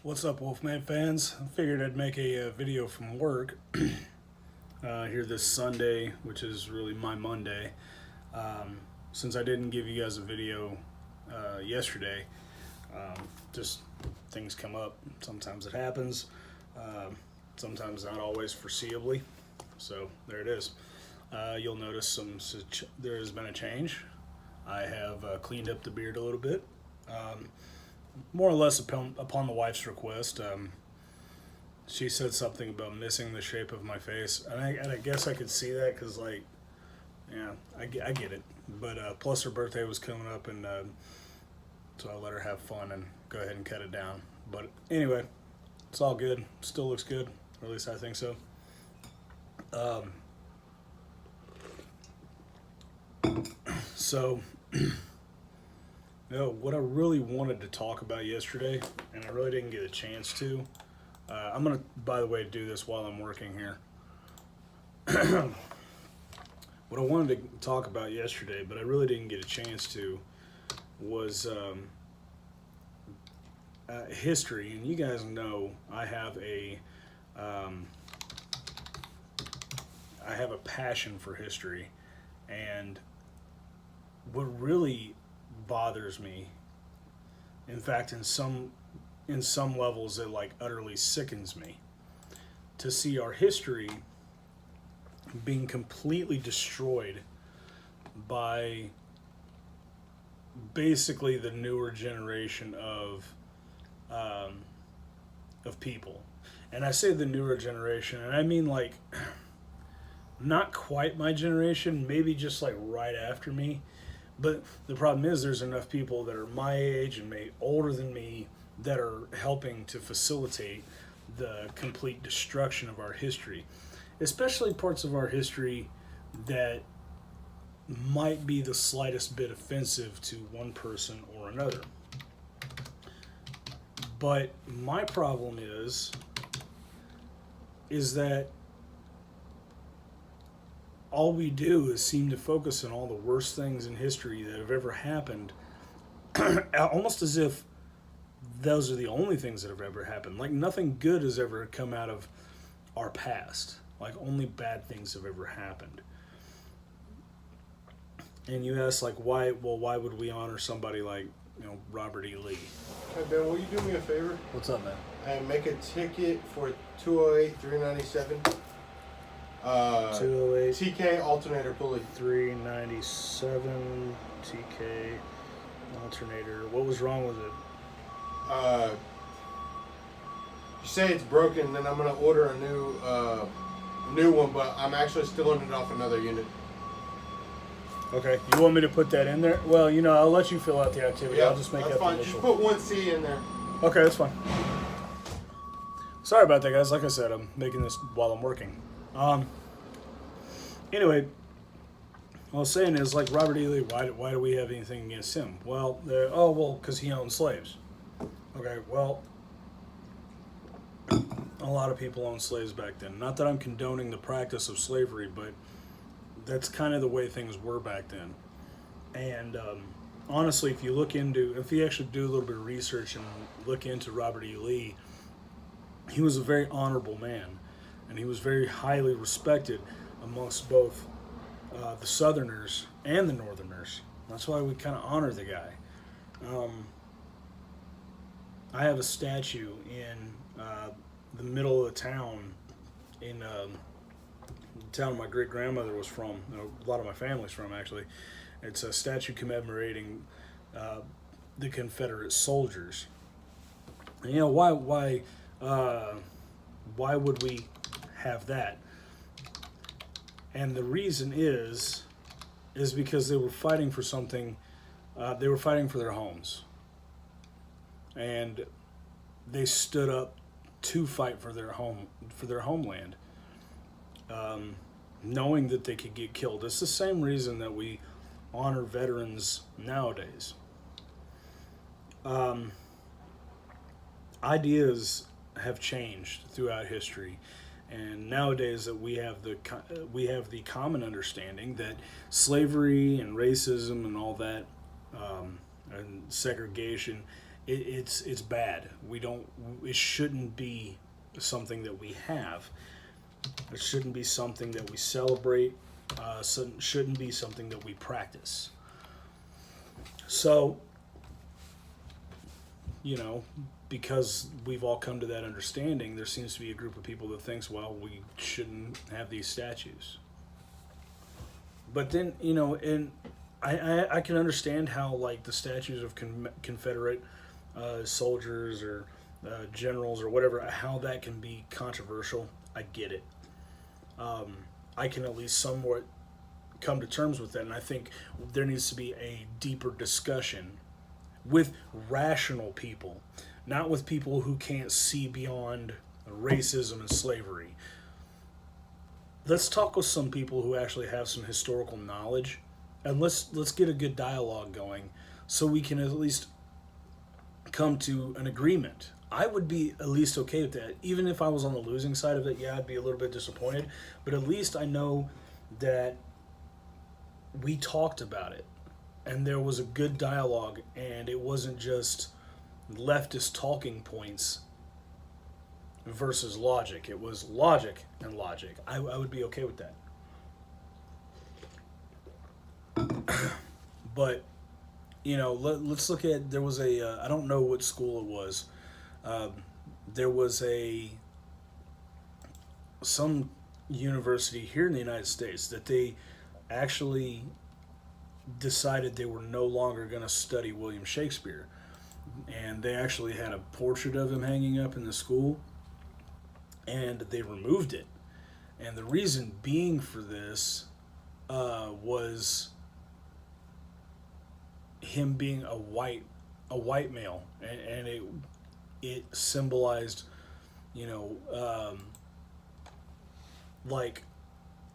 What's up, Wolfman fans? I figured I'd make a video from work here this Sunday, which is really my Monday. Since I didn't give you guys a video yesterday, just things come up. Sometimes it happens, sometimes not always foreseeably. So there it is. You'll notice there has been a change. I have cleaned up the beard a little bit. More or less upon the wife's request. She said something about missing the shape of my face, and I guess I could see that because, like, yeah, I get it. But plus her birthday was coming up, and so I let her have fun and go ahead and cut it down. But anyway, it's all good. Still looks good, or at least I think so. So. No, what I really wanted to talk about yesterday, and I really didn't get a chance to, I'm going to, by the way, do this while I'm working here. What I wanted to talk about yesterday, but I really didn't get a chance to, was history. And you guys know I have a passion for history, and what really bothers me, in fact, in some levels it like utterly sickens me, to see our history being completely destroyed by basically the newer generation of people. And I say the newer generation, and I mean, like, not quite my generation, maybe just like right after me. But the problem is there's enough people that are my age and maybe older than me that are helping to facilitate the complete destruction of our history, especially parts of our history that might be the slightest bit offensive to one person or another. But my problem is that all we do is seem to focus on all the worst things in history that have ever happened, almost as if those are the only things that have ever happened. Like, nothing good has ever come out of our past. Like, only bad things have ever happened. And you ask, like, why would we honor somebody like, Robert E. Lee? Hey, Ben, will you do me a favor? What's up, man? And make a ticket for 208-397. 208 TK alternator pulley. 397 TK alternator. What was wrong with it? You say it's broken, then I'm gonna order a new one, but I'm actually stealing it off another unit. Okay, you want me to put that in there? Well, I'll let you fill out the activity. Yeah, I'll just make that's that fine. the initial. Just put 1C in there. Okay, that's fine. Sorry about that, guys. Like I said, I'm making this while I'm working. Anyway, what I was saying is, like, Robert E. Lee, why do we have anything against him? Well, because he owned slaves. Okay, well, a lot of people owned slaves back then. Not that I'm condoning the practice of slavery, but that's kind of the way things were back then. And honestly, if you actually do a little bit of research and look into Robert E. Lee, he was a very honorable man, and he was very highly respected amongst both the Southerners and the Northerners. That's why we kind of honor the guy. I have a statue in the middle of the town, in the town my great-grandmother was from, a lot of my family's from, actually. It's a statue commemorating the Confederate soldiers. And, why would we have that? And the reason is because they were fighting for something. They were fighting for their homes, and they stood up to fight for their homeland, knowing that they could get killed. It's the same reason that we honor veterans nowadays. Ideas have changed throughout history. And nowadays that we have the common understanding that slavery and racism and all that and segregation it's bad. We don't. It shouldn't be something that we have. It shouldn't be something that we celebrate. Shouldn't be something that we practice. So, you know, because we've all come to that understanding, there seems to be a group of people that thinks, well, we shouldn't have these statues. But then, you know, and I can understand how, like, the statues of Confederate soldiers or generals or whatever, how that can be controversial. I get it. I can at least somewhat come to terms with that, and I think there needs to be a deeper discussion with rational people, not with people who can't see beyond racism and slavery. Let's talk with some people who actually have some historical knowledge, and let's get a good dialogue going, so we can at least come to an agreement. I would be at least okay with that. Even if I was on the losing side of it, yeah, I'd be a little bit disappointed. But at least I know that we talked about it and there was a good dialogue and it wasn't just leftist talking points versus logic. It was logic and logic. I would be okay with that. But, you know, let's look at, there was a, I don't know what school it was. There was some university here in the United States that they actually decided they were no longer going to study William Shakespeare. And they actually had a portrait of him hanging up in the school, and they removed it. And the reason being for this was him being a white male, and it symbolized, you know, like,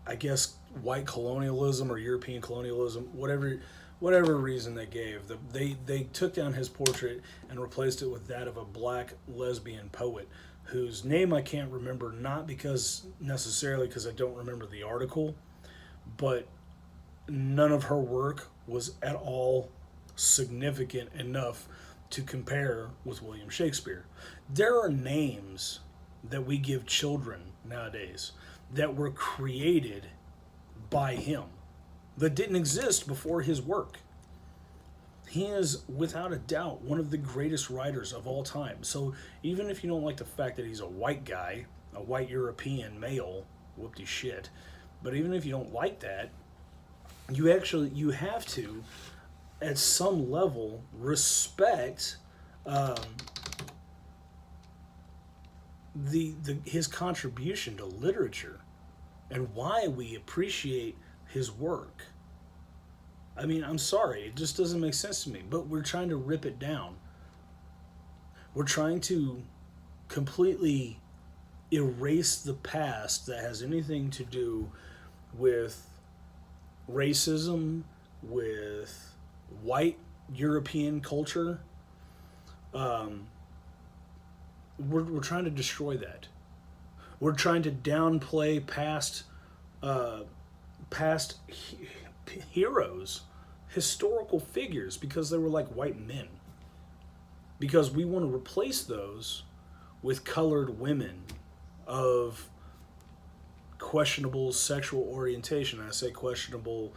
I guess white colonialism or European colonialism, whatever reason they gave. They took down his portrait and replaced it with that of a black lesbian poet whose name I can't remember, not necessarily because I don't remember the article, but none of her work was at all significant enough to compare with William Shakespeare. There are names that we give children nowadays that were created by him that didn't exist before his work. He is, without a doubt, one of the greatest writers of all time. So even if you don't like the fact that he's a white guy, a white European male, whoopty shit, but even if you don't like that, you have to, at some level, respect his contribution to literature and why we appreciate his work. I mean, I'm sorry, it just doesn't make sense to me, but we're trying to rip it down. We're trying to completely erase the past that has anything to do with racism, with white European culture. We're trying to destroy that. We're trying to downplay past heroes, historical figures, because they were like white men. Because we want to replace those with colored women of questionable sexual orientation. I say questionable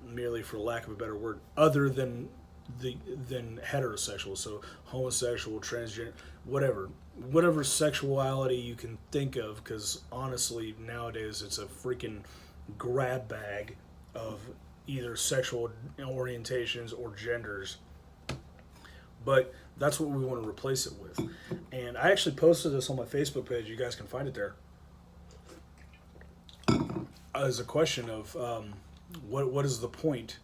merely for lack of a better word, other than heterosexual, so homosexual, transgender, whatever sexuality you can think of, because honestly nowadays it's a freaking grab bag of either sexual orientations or genders. But that's what we want to replace it with. And I actually posted this on my Facebook page. You guys can find it there. As a question of what is the point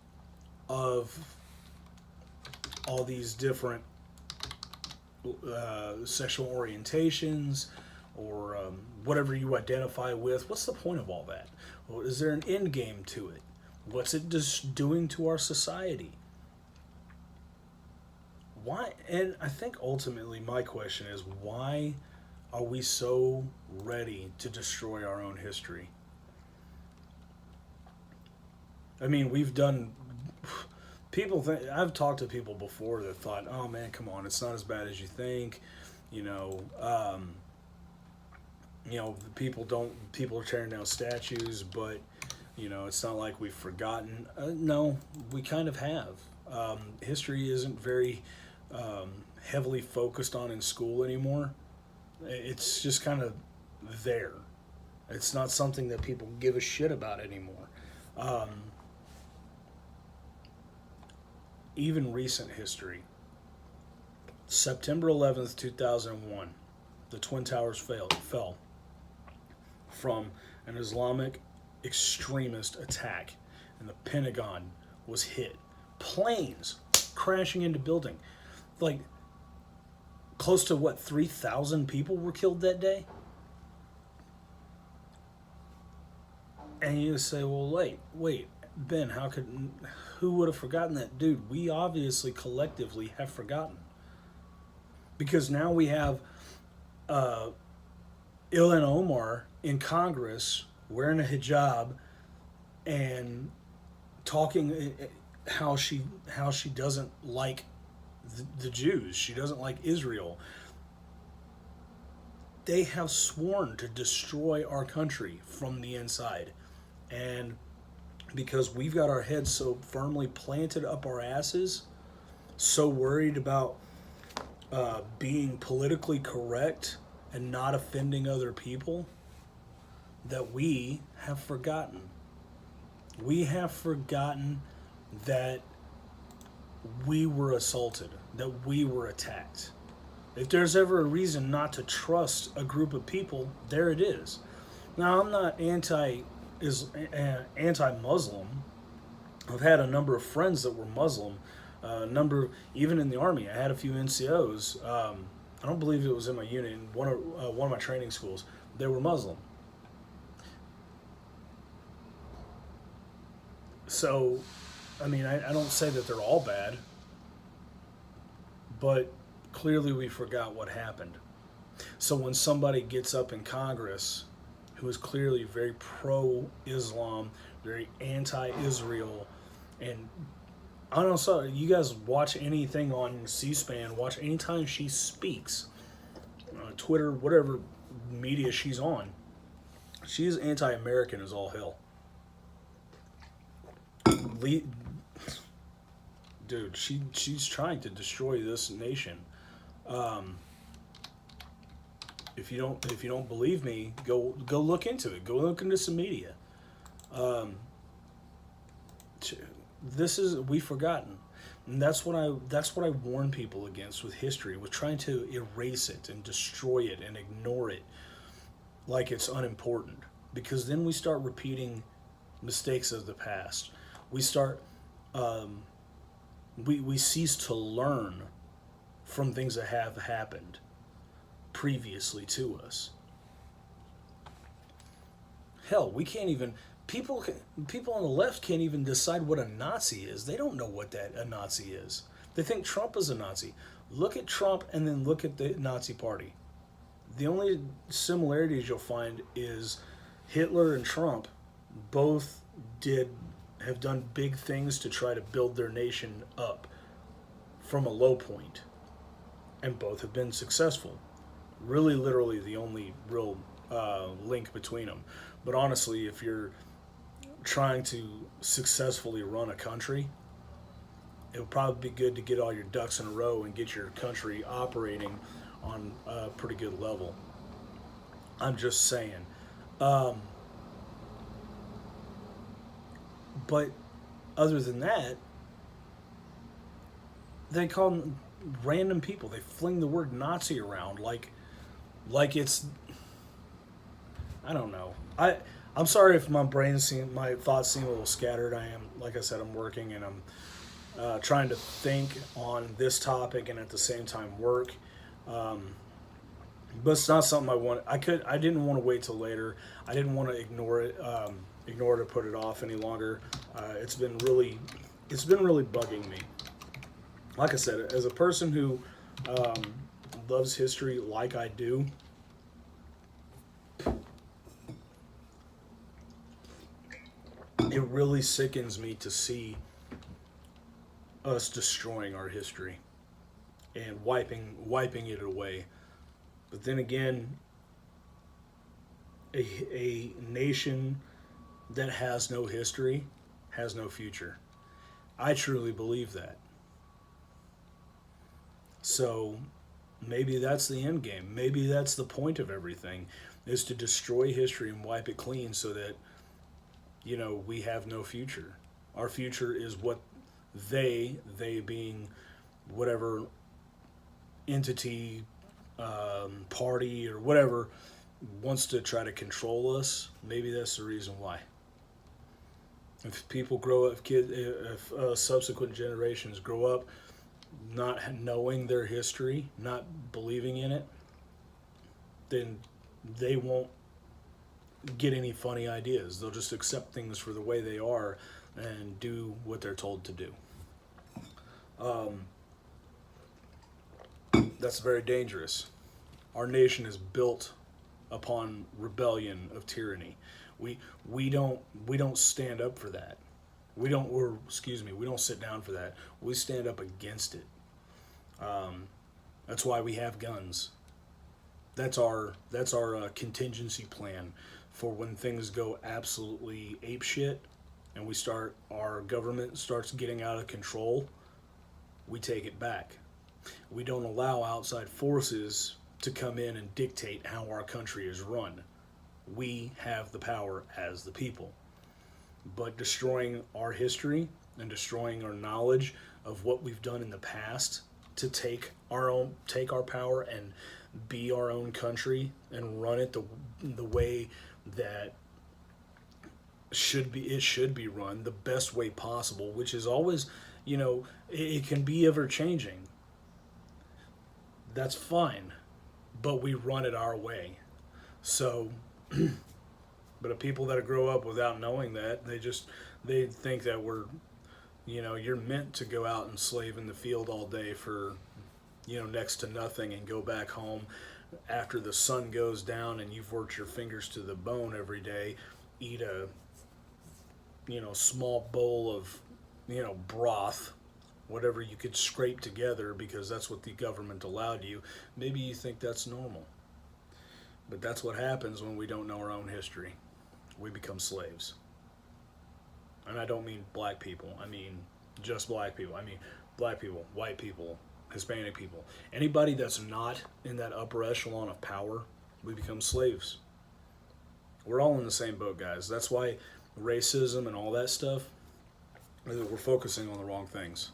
of all these different sexual orientations, or whatever you identify with? What's the point of all that? Well, is there an end game to it? What's it just doing to our society? Why? And I think ultimately my question is, why are we so ready to destroy our own history? I mean, we've done people think, I've talked to people before that thought, oh man, come on, it's not as bad as you think. You know, people are tearing down statues, but it's not like we've forgotten. No, we kind of have. History isn't very heavily focused on in school anymore. It's just kind of there. It's not something that people give a shit about anymore. Even recent history. September 11th, 2001, the Twin Towers fell from an Islamic extremist attack, and the Pentagon was hit. Planes crashing into building. Like, close to 3,000 people were killed that day? And you say, well, wait, Ben, who would have forgotten that? Dude, we obviously collectively have forgotten. Because now we have Ilhan Omar in Congress wearing a hijab and talking how she doesn't like the Jews. She doesn't like Israel. They have sworn to destroy our country from the inside. And because we've got our heads so firmly planted up our asses, so worried about being politically correct and not offending other people, that we have forgotten. We have forgotten that we were assaulted, that we were attacked. If there's ever a reason not to trust a group of people, there it is. Now, I'm not anti-Muslim. I've had a number of friends that were Muslim. Even in the Army, I had a few NCOs. I don't believe it was in my unit. In one of my training schools, they were Muslim. So, I mean, I don't say that they're all bad, but clearly we forgot what happened. So when somebody gets up in Congress who is clearly very pro-Islam, very anti-Israel, and I don't know, so you guys watch anything on C-SPAN, watch anytime she speaks, Twitter, whatever media she's on, she is anti-American as all hell. Dude, she's trying to destroy this nation. If you don't believe me, go look into it. Go look into some media. We've forgotten, and that's what I warn people against with history, with trying to erase it and destroy it and ignore it like it's unimportant, because then we start repeating mistakes of the past. We start we cease to learn from things that have happened previously to us. Hell, we can't even people on the left can't even decide what a Nazi is. They don't know what a Nazi is. They think Trump is a Nazi. Look at Trump and then look at the Nazi Party. The only similarities you'll find is Hitler and Trump both have done big things to try to build their nation up from a low point, and both have been successful. Really, literally the only real link between them. But honestly, if you're trying to successfully run a country, it would probably be good to get all your ducks in a row and get your country operating on a pretty good level. I'm just saying. But other than that, they call them random people. They fling the word Nazi around like it's, I don't know. I'm sorry if my thoughts seem a little scattered. I am, like I said, I'm working and I'm trying to think on this topic and at the same time work. But it's not something I want. I didn't want to wait till later. I didn't want to ignore it or put it off any longer. It's been really bugging me. Like I said, as a person who loves history like I do, it really sickens me to see us destroying our history and wiping it away. But then again, a nation that has no history has no future. I truly believe that. So maybe that's the end game. Maybe that's the point of everything, is to destroy history and wipe it clean so that, we have no future. Our future is what they being whatever entity, party, or whatever wants to try to control us. Maybe that's the reason why. If people grow up, if subsequent generations grow up not knowing their history, not believing in it, then they won't get any funny ideas. They'll just accept things for the way they are and do what they're told to do. That's very dangerous. Our nation is built upon rebellion of tyranny. We don't stand up for that. We don't sit down for that. We stand up against it. That's why we have guns. That's our contingency plan for when things go absolutely apeshit and our government starts getting out of control. We take it back. We don't allow outside forces to come in and dictate how our country is run. We have the power as the people. But destroying our history and destroying our knowledge of what we've done in the past to take our power and be our own country and run it the way that it should be run, the best way possible, which is always, it can be ever changing. That's fine, but we run it our way. So but the people that grow up without knowing that, they think that you're meant to go out and slave in the field all day for, next to nothing, and go back home after the sun goes down and you've worked your fingers to the bone every day, eat a, small bowl of, broth, whatever you could scrape together because that's what the government allowed you. Maybe you think that's normal. But that's what happens when we don't know our own history. We become slaves. And I don't mean black people. I mean just black people. I mean black people, white people, Hispanic people. Anybody that's not in that upper echelon of power, we become slaves. We're all in the same boat, guys. That's why racism and all that stuff, we're focusing on the wrong things.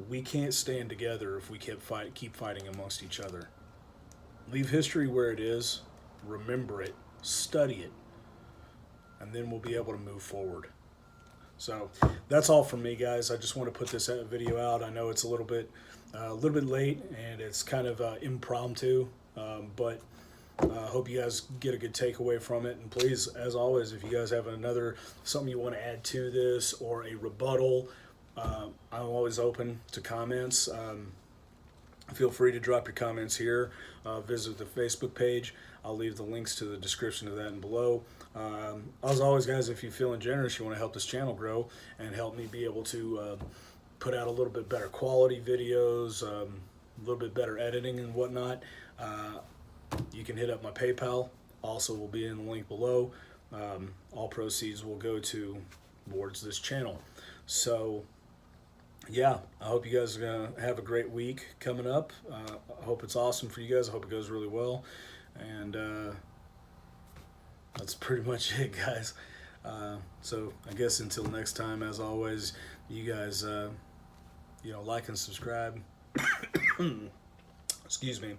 We can't stand together if we keep fighting amongst each other. Leave history where it is, remember it, study it, and then we'll be able to move forward. So that's all from me, guys. I just want to put this video out. I know it's a little bit late and it's kind of impromptu, but I hope you guys get a good takeaway from it. And please, as always, if you guys have something you want to add to this or a rebuttal, I'm always open to comments. Feel free to drop your comments here. Visit the Facebook page. I'll leave the links to the description of that and below. As always, guys, if you're feeling generous, you want to help this channel grow and help me be able to put out a little bit better quality videos, a little bit better editing and whatnot, you can hit up my PayPal. Also will be in the link below. All proceeds will go towards this channel. So yeah, I hope you guys are going to have a great week coming up. I hope it's awesome for you guys. I hope it goes really well. And that's pretty much it, guys. So I guess until next time, as always, you guys, like and subscribe. Excuse me.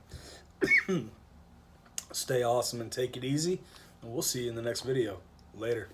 Stay awesome and take it easy. And we'll see you in the next video. Later.